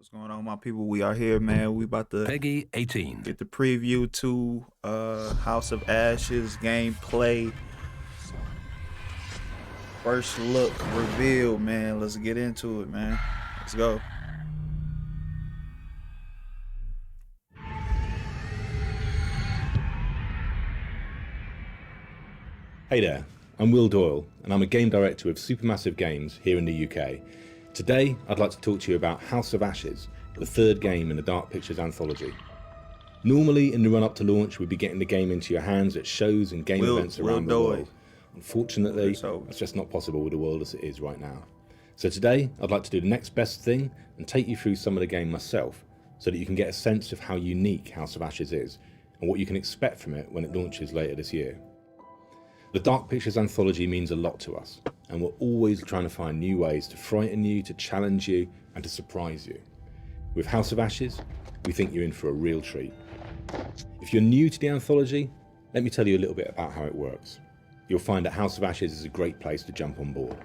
What's going on, my people? We are here, man. We about to Peggy 18. get the preview to House of Ashes gameplay. First look reveal, man. Let's get into it, man. Let's go. Hey there, I'm Will Doyle, and I'm a game director of Supermassive Games here in the UK. Today, I'd like to talk to you about House of Ashes, the third game in the Dark Pictures Anthology. Normally, in the run-up to launch, we'd be getting the game into your hands at shows and game events around the world. Unfortunately, that's just not possible with the world as it is right now. So today, I'd like to do the next best thing and take you through some of the game myself, so that you can get a sense of how unique House of Ashes is, and what you can expect from it when it launches later this year. The Dark Pictures Anthology means a lot to us, and we're always trying to find new ways to frighten you, to challenge you, and to surprise you. With House of Ashes, we think you're in for a real treat. If you're new to the Anthology, let me tell you a little bit about how it works. You'll find that House of Ashes is a great place to jump on board.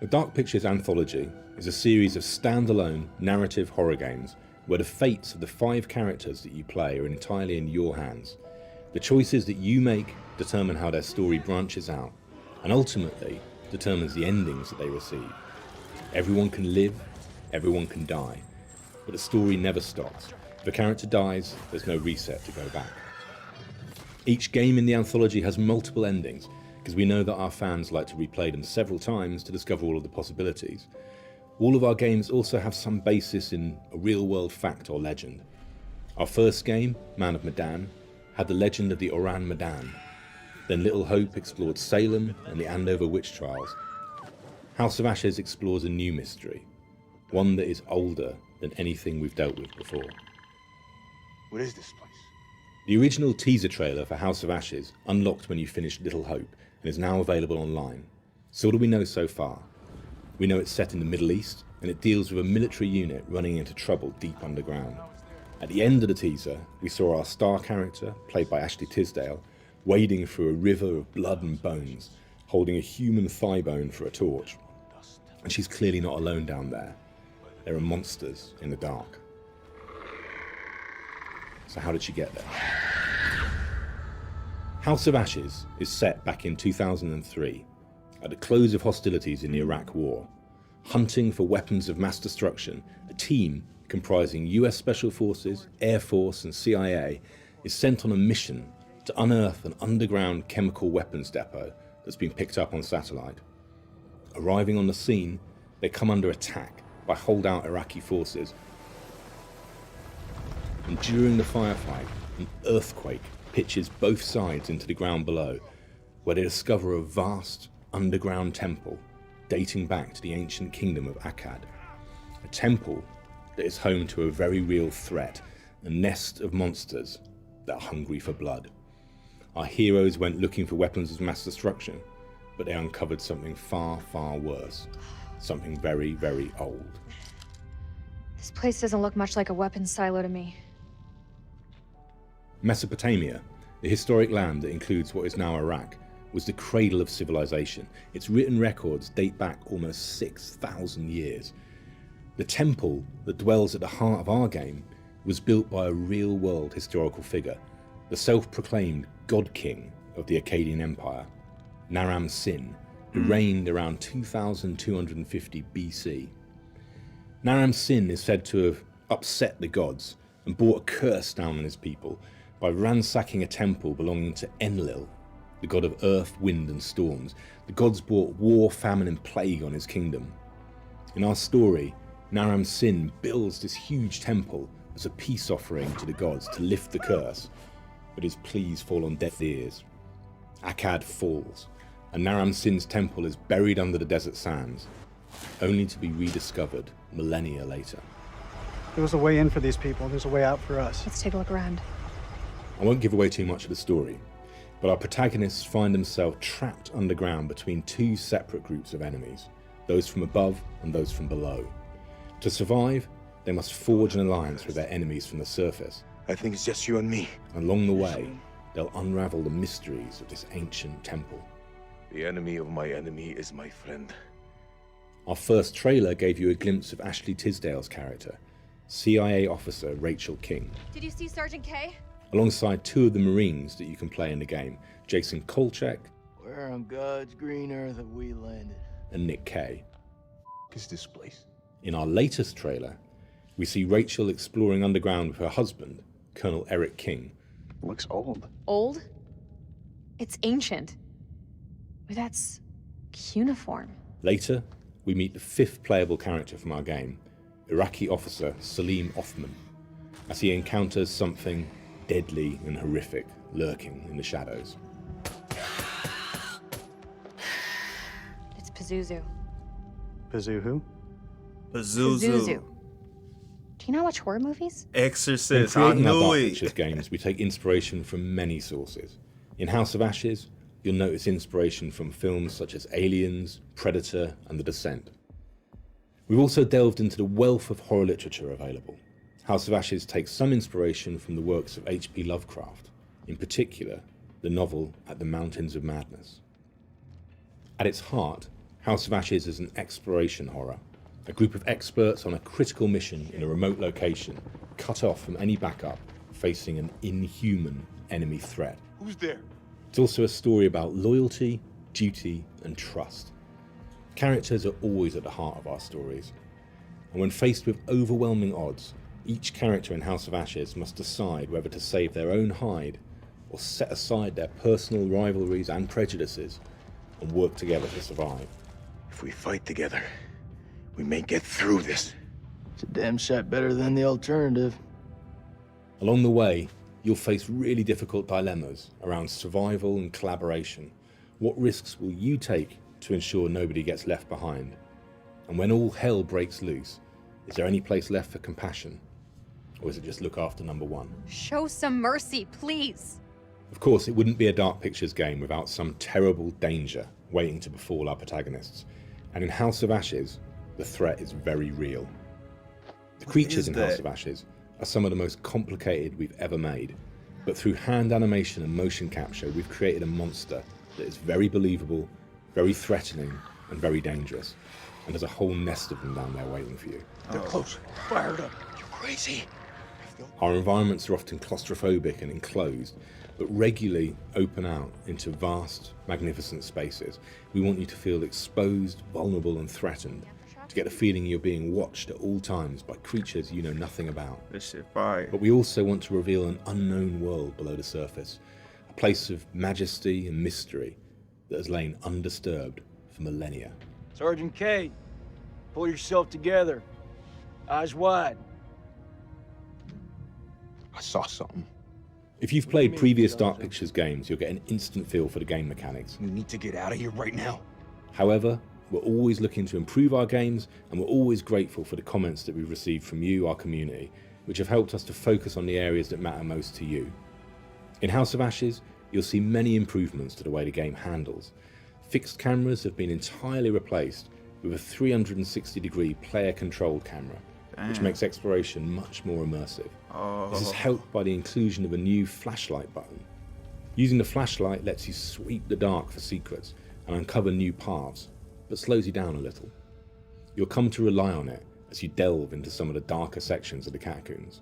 The Dark Pictures Anthology is a series of standalone narrative horror games where the fates of the 5 characters that you play are entirely in your hands. The choices that you make determine how their story branches out, and ultimately determines the endings that they receive. Everyone can live, everyone can die, but the story never stops. If a character dies, there's no reset to go back. Each game in the anthology has multiple endings, because we know that our fans like to replay them several times to discover all of the possibilities. All of our games also have some basis in a real-world fact or legend. Our first game, Man of Medan, had the legend of the Oran Medan. Then Little Hope explored Salem and the Andover witch trials. House of Ashes explores a new mystery, one that is older than anything we've dealt with before. What is this place? The original teaser trailer for House of Ashes unlocked when you finished Little Hope and is now available online. So what do we know so far? We know it's set in the Middle East and it deals with a military unit running into trouble deep underground. At the end of the teaser, we saw our star character, played by Ashley Tisdale, wading through a river of blood and bones, holding a human thigh bone for a torch. And she's clearly not alone down there. There are monsters in the dark. So how did she get there? House of Ashes is set back in 2003, at the close of hostilities in the Iraq War. Hunting for weapons of mass destruction, a team comprising US Special Forces, Air Force and CIA is sent on a mission to unearth an underground chemical weapons depot that's been picked up on satellite. Arriving on the scene, they come under attack by holdout Iraqi forces. And during the firefight, an earthquake pitches both sides into the ground below, where they discover a vast underground temple dating back to the ancient kingdom of Akkad. A temple that is home to a very real threat, a nest of monsters that are hungry for blood. Our heroes went looking for weapons of mass destruction, but they uncovered something far, far worse. Something very, very old. This place doesn't look much like a weapons silo to me. Mesopotamia, the historic land that includes what is now Iraq, was the cradle of civilization. Its written records date back almost 6,000 years. The temple that dwells at the heart of our game was built by a real-world historical figure, the self-proclaimed God King of the Akkadian Empire, Naram Sin, who reigned around 2250 BC. Naram Sin is said to have upset the gods and brought a curse down on his people by ransacking a temple belonging to Enlil, the god of earth, wind and storms. The gods brought war, famine and plague on his kingdom. In our story, Naram Sin builds this huge temple as a peace offering to the gods to lift the curse, but his pleas fall on deaf ears. Akkad falls, and Naram Sin's temple is buried under the desert sands, only to be rediscovered millennia later. There was a way in for these people, there's a way out for us. Let's take a look around. I won't give away too much of the story, but our protagonists find themselves trapped underground between 2 separate groups of enemies, those from above and those from below. To survive, they must forge an alliance with their enemies from the surface. I think it's just you and me. Along the way, they'll unravel the mysteries of this ancient temple. The enemy of my enemy is my friend. Our first trailer gave you a glimpse of Ashley Tisdale's character, CIA officer Rachel King, Did you see Sergeant K? alongside two of the Marines that you can play in the game, Jason Kolchak Where on God's green earth have we landed? and Nick Kay. Is this place? In our latest trailer, we see Rachel exploring underground with her husband, Colonel Eric King. Looks old. Old? It's ancient. But that's cuneiform. Later, we meet the fifth playable character from our game, Iraqi officer Salim Othman, as he encounters something deadly and horrific lurking in the shadows. It's Pazuzu. Pazu who? Pazuzu. Do you not watch horror movies? In Exorcist. I creating our knew Dark it. Pictures games, we take inspiration from many sources. In House of Ashes, you'll notice inspiration from films such as Aliens, Predator, and The Descent. We've also delved into the wealth of horror literature available. House of Ashes takes some inspiration from the works of H.P. Lovecraft, in particular, the novel At the Mountains of Madness. At its heart, House of Ashes is an exploration horror, a group of experts on a critical mission in a remote location, cut off from any backup, facing an inhuman enemy threat. Who's there? It's also a story about loyalty, duty, and trust. Characters are always at the heart of our stories, and when faced with overwhelming odds, each character in House of Ashes must decide whether to save their own hide or set aside their personal rivalries and prejudices and work together to survive. If we fight together, we may get through this. It's a damn sight better than the alternative. Along the way, you'll face really difficult dilemmas around survival and collaboration. What risks will you take to ensure nobody gets left behind? And when all hell breaks loose, is there any place left for compassion? Or is it just look after number one? Show some mercy, please. Of course, it wouldn't be a Dark Pictures game without some terrible danger waiting to befall our protagonists. And in House of Ashes, the threat is very real. The creatures in House of Ashes are some of the most complicated we've ever made, but through hand animation and motion capture, we've created a monster that is very believable, very threatening, and very dangerous. And there's a whole nest of them down there waiting for you. They're close. Fired up. You crazy? Our environments are often claustrophobic and enclosed, but regularly open out into vast, magnificent spaces. We want you to feel exposed, vulnerable, and threatened, to get the feeling you're being watched at all times by creatures you know nothing about. This shit fire. But we also want to reveal an unknown world below the surface, a place of majesty and mystery that has lain undisturbed for millennia. Sergeant K, pull yourself together. Eyes wide. I saw something. If you've played previous Dark Pictures games, you'll get an instant feel for the game mechanics. We need to get out of here right now. However, we're always looking to improve our games, and we're always grateful for the comments that we've received from you, our community, which have helped us to focus on the areas that matter most to you. In House of Ashes, you'll see many improvements to the way the game handles. Fixed cameras have been entirely replaced with a 360-degree player-controlled camera, which makes exploration much more immersive. This is helped by the inclusion of a new flashlight button. Using the flashlight lets you sweep the dark for secrets and uncover new paths, but slows you down a little. You'll come to rely on it as you delve into some of the darker sections of the catacombs.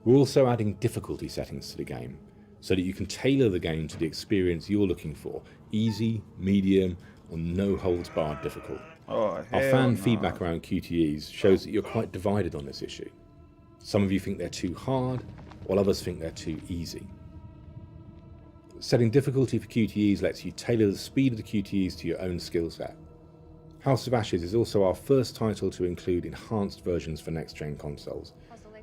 We're also adding difficulty settings to the game, so that you can tailor the game to the experience you're looking for: easy, medium, or no holds barred difficult. Our fan feedback around QTEs shows that you're quite divided on this issue. Some of you think they're too hard, while others think they're too easy. Setting difficulty for QTEs lets you tailor the speed of the QTEs to your own skill set. House of Ashes is also our first title to include enhanced versions for next-gen consoles,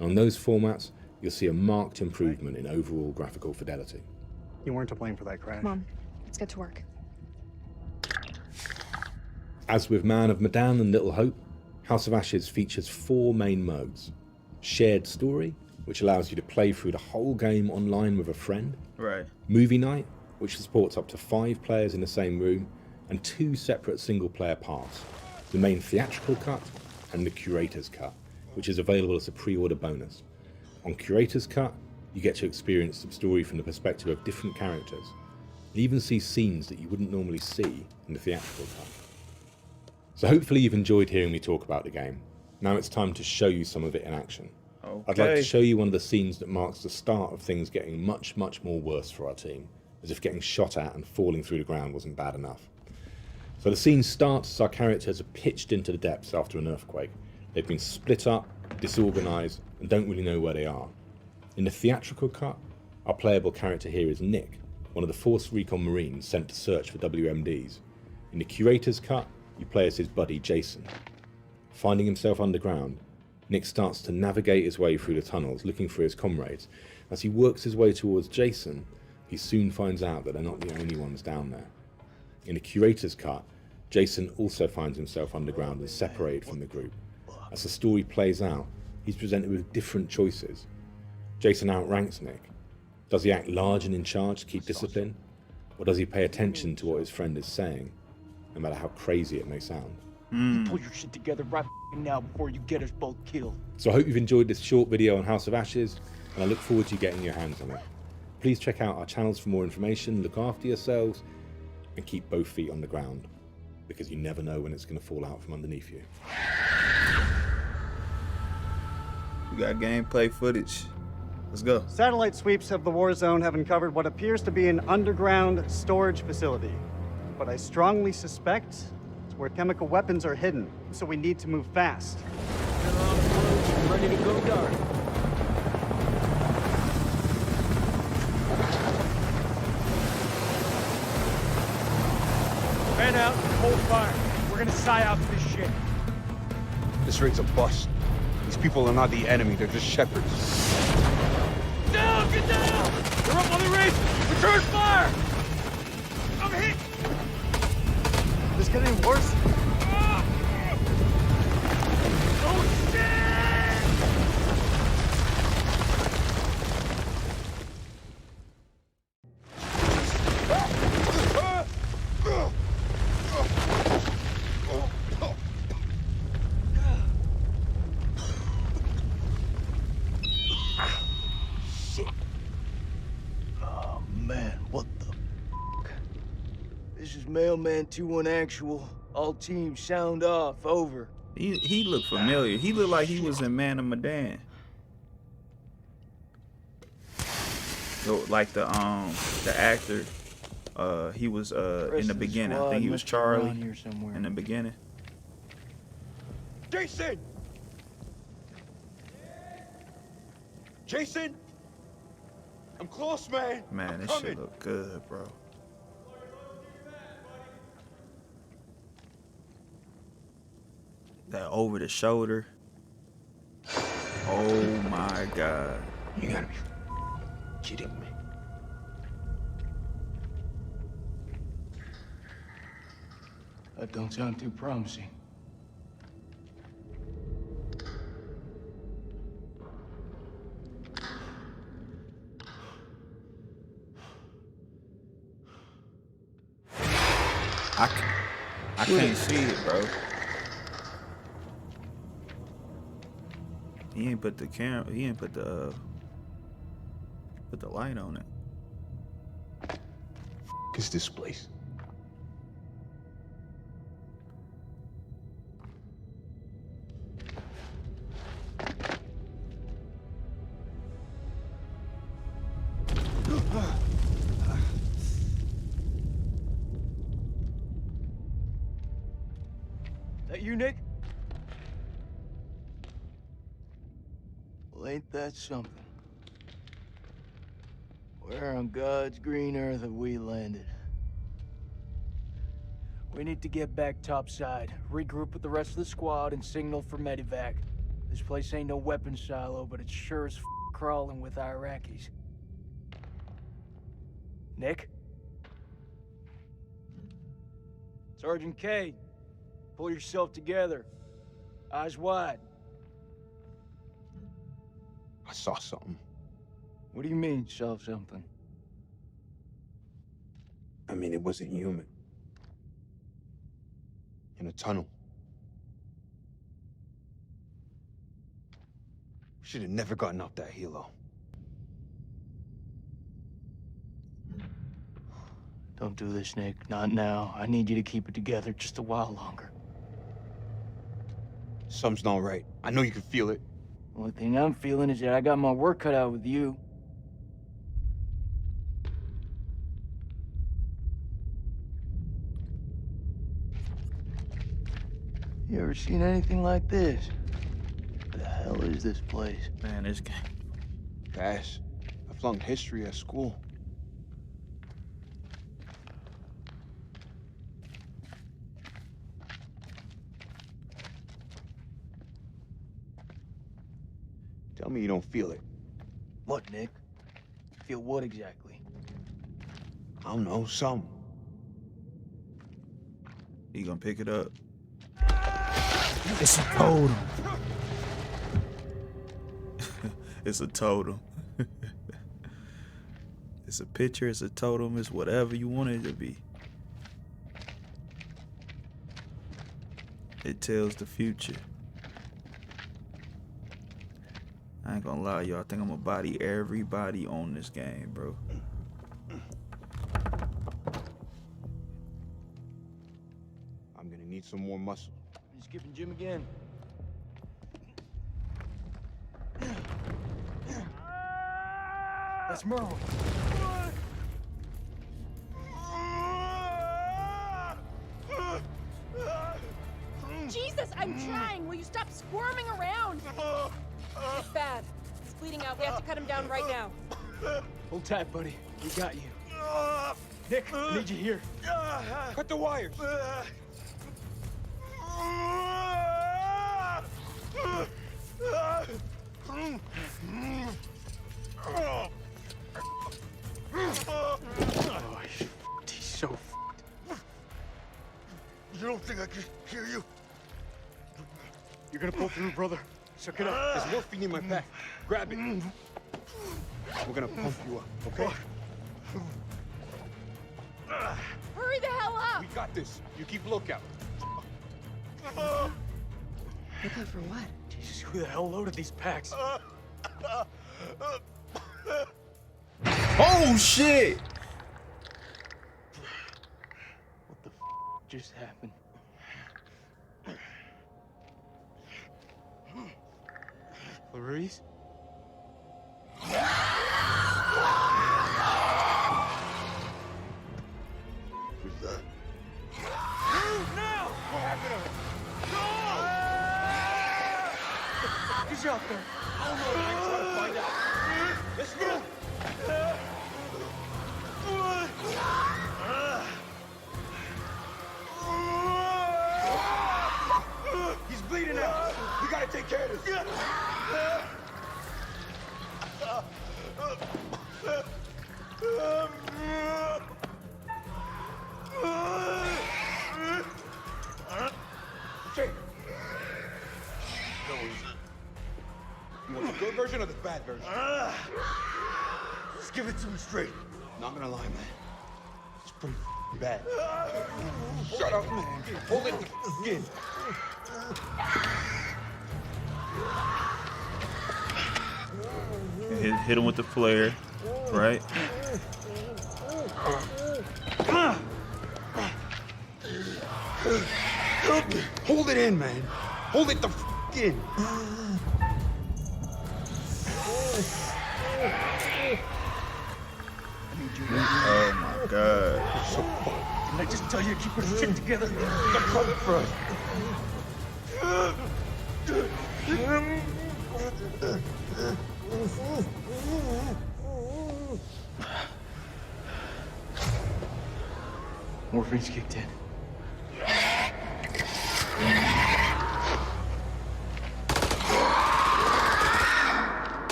and on those formats, you'll see a marked improvement in overall graphical fidelity. You weren't to blame for that crash. Come on, let's get to work. As with Man of Medan and Little Hope, House of Ashes features 4 main modes. Shared Story, which allows you to play through the whole game online with a friend. Right. Movie Night, which supports up to 5 players in the same room, and 2 separate single-player parts, the main theatrical cut and the Curator's Cut, which is available as a pre-order bonus. On Curator's Cut, you get to experience the story from the perspective of different characters, and even see scenes that you wouldn't normally see in the theatrical cut. So hopefully you've enjoyed hearing me talk about the game. Now it's time to show you some of it in action. Okay. I'd like to show you one of the scenes that marks the start of things getting much, much more worse for our team, as if getting shot at and falling through the ground wasn't bad enough. So the scene starts as our characters are pitched into the depths after an earthquake. They've been split up, disorganised, and don't really know where they are. In the theatrical cut, our playable character here is Nick, one of the Force Recon Marines sent to search for WMDs. In the curator's cut, you play as his buddy Jason. Finding himself underground, Nick starts to navigate his way through the tunnels looking for his comrades. As he works his way towards Jason, he soon finds out that they're not the only ones down there. In the curator's cut, Jason also finds himself underground and separated from the group. As the story plays out, he's presented with different choices. Jason outranks Nick. Does he act large and in charge to keep discipline? Or does he pay attention to what his friend is saying, no matter how crazy it may sound? You pull your shit together right now before you get us both killed. So I hope you've enjoyed this short video on House of Ashes, and I look forward to you getting your hands on it. Please check out our channels for more information, look after yourselves, and keep both feet on the ground, because you never know when it's going to fall out from underneath you. We got gameplay footage. Let's go. Satellite sweeps of the war zone have uncovered what appears to be an underground storage facility. But I strongly suspect it's where chemical weapons are hidden, so we need to move fast. They're on approach, ready to go dark. Man out and hold fire. We're gonna psyop this shit. This raid's a bust. These people are not the enemy, they're just shepherds. Down! Get down! They're up on the ridge! Return fire! I'm hit! This getting worse? Oh shit! Oh man, what the f***? This is Mailman 2-1 actual. All teams sound off, over. He looked familiar. He looked like he was in Man of Medan. Like the actor. He was in the beginning. I think he was Charlie Here somewhere. in the beginning. Jason! Jason! I'm close, man! Man, this shit look good, bro. That over the shoulder. Oh my God. You gotta be kidding me. That don't sound too promising. I can't see it, bro. He ain't put the camera. He ain't put the light on it. Is this place? That you, Nick? Well, ain't that something? Where on God's green earth have we landed? We need to get back topside, regroup with the rest of the squad, and signal for medevac. This place ain't no weapons silo, but it's sure as crawling with Iraqis. Nick? Sergeant K, pull yourself together. Eyes wide. I saw something. What do you mean, saw something? I mean, it wasn't human. In a tunnel. We should have never gotten up that helo. Don't do this, Nick. Not now. I need you to keep it together just a while longer. Something's not right. I know you can feel it. Only thing I'm feeling is that I got my work cut out with you. You ever seen anything like this? What the hell is this place? Man, this game. Pass. I flunked history at school. Tell me you don't feel it. What, Nick? Feel what exactly? I don't know, some. You gonna pick it up? It's a totem. It's a totem. It's a picture, it's a totem, it's whatever you want it to be. It tells the future. I ain't gonna lie, y'all. I think I'm gonna body everybody on this game, bro. I'm gonna need some more muscle. You skipping gym again? That's Merwin. Jesus, I'm trying. Will you stop squirming around? It's bad. He's bleeding out. We have to cut him down right now. Hold tight, buddy. We got you. Nick, I need you here. Cut the wires! Oh, he's so fucked. You don't think I can hear you? You're gonna pull through, brother. Suck it up. There's morphine in my pack. Grab it. We're gonna pump you up, okay? Hurry the hell up! We got this. You keep lookout. Looking for what? Jesus, who the hell loaded these packs? Oh shit! What the just happened? Clarice? Who's that? He's out there. Let's go! He's bleeding out. We gotta take care of this. Okay. You want the good version or the bad version? Just give it to me straight. Not gonna lie, man. It's pretty bad. Shut up, man. Hold it again. Hit him with the flare, right? Hold it in, man. Hold it the in. Oh my god. Didn't I just tell you to keep your shit together? Come first. Morphine's kicked in.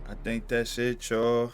I think that's it, y'all.